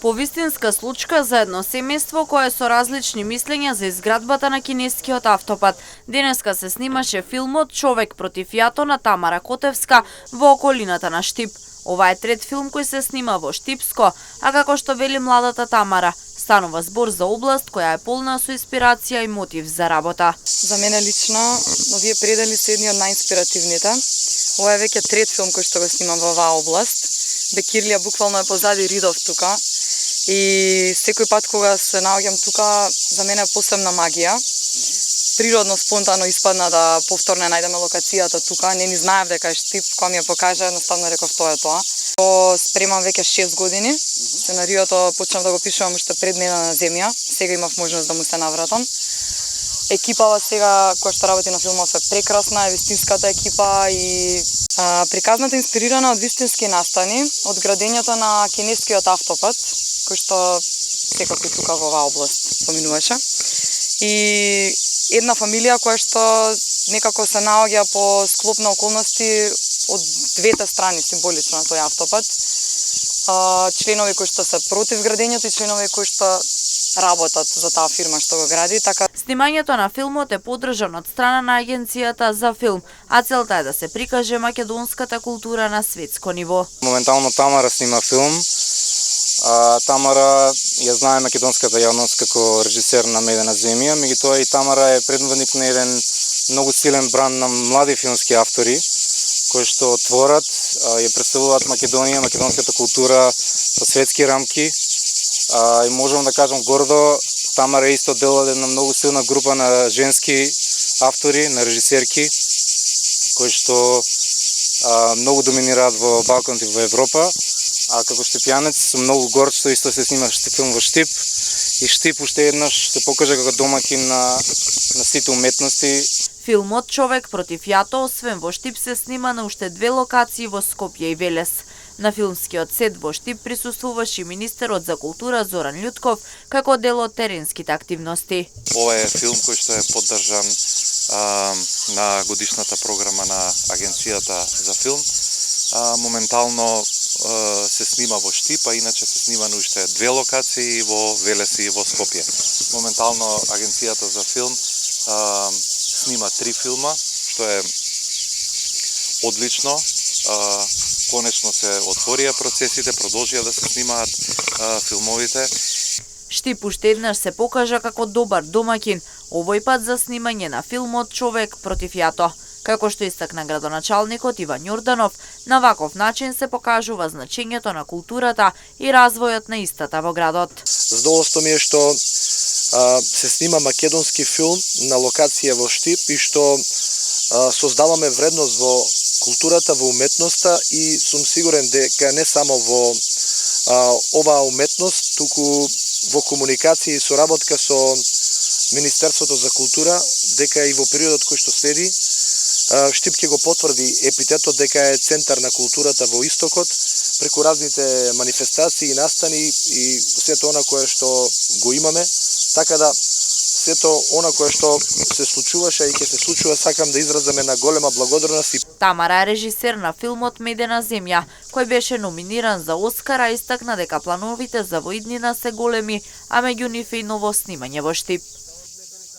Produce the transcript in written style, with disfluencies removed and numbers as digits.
Повистинска случка за едно семејство кое со различни мислења за изградбата на кинескиот автопат. Денеска се снимаше филмот "Човек против јато" на Тамара Котевска во околината на Штип. Ова е трет филм кој се снима во Штипско, а како што вели младата Тамара, станува збор за област која е полна со инспирација и мотив за работа. За мене лично, овие предели се едни од најинспиративните. Ова е веќе трет филм кој што го снимам во оваа област. Бекирлија буквално е позади Ридов тука. И секој пат кога се наоѓам тука, за мене е посебна магија. Природно, спонтано испадна да повторно најдеме локацијата тука. Не ни знаев дека е Штип, кога ми ја покажа, едноставно реков тоа е тоа. Спремам веќе 6 години. Сценариото почнав да го пишувам уште пред Меда на земја. Сега имав можност да му се навратам. Екипава сега која што работи на филмов е прекрасна, е вистинската екипа и приказната е инспирирана од вистински настани, од градењето на кинескиот автопат, кој што секако и тука во оваа област поминуваше. И една фамилија која што некако се наоѓа по склоп на околности од двете страни символично на тој автопат. Членови кои што се против градењето и членови кои што работат за таа фирма што го гради, така. Снимањето на филмот е поддржано од страна на Агенцијата за филм, а целта е да се прикаже македонската култура на светско ниво. Моментално Тамара снима филм. Тамара ја знае македонската јавност како режисер на Медена земја, меѓутоа и Тамара е предводник на еден многу силен бранд на млади филмски автори кои што творат, ја представуваат Македонија, македонската култура во светски рамки. И можам да кажам гордо, Тамара е исто дел од една многу силна група на женски автори, на режисерки, кои што многу доминираат во Балканите и во Европа. А како штипјанец сум многу горд што исто се снима филм во Штип. И Штип уште еднаш се покажа како домакин на сите уметности. Филмот "Човек против јато" освен во Штип се снима на уште две локации во Скопје и Велес. На филмскиот сет во Штип присуствуваше и министерот за култура Зоран Љутков како дел од теренските активности. Ова е филм кој што е поддржан на годишната програма на Агенцијата за филм. Моментално се снима во Штип, а иначе се снима на уште две локации во Велес и во Скопје. Моментално Агенцијата за филм снима 3 филма, што е одлично. Конечно се отворија процесите, продолжија да се снимаат филмовите. Штип уште еднаш се покажа како добар домакин, овој пат за снимање на филмот "Човек против јато". Како што истакна градоначалникот Иван Јорданов, на ваков начин се покажува значењето на културата и развојот на истата во градот. Задоволство ми е што се снима македонски филм на локација во Штип и што создаваме вредност во културата, во уметноста и сум сигурен дека не само во оваа уметност, туку во комуникација и соработка со Министерството за култура, дека и во периодот кој што следи, Штип ќе го потврди епитетот дека е центар на културата во Истокот, преку разните манифестации и настани и сето она кое што го имаме, така да сето она кое што се случуваше и ќе се случува, сакам да изразам една голема благодарност. Тамара е режисер на филмот "Медена земја", кој беше номиниран за Оскар, а истакна дека плановите за во иднина се големи, а меѓу нив и ново снимање во Штип.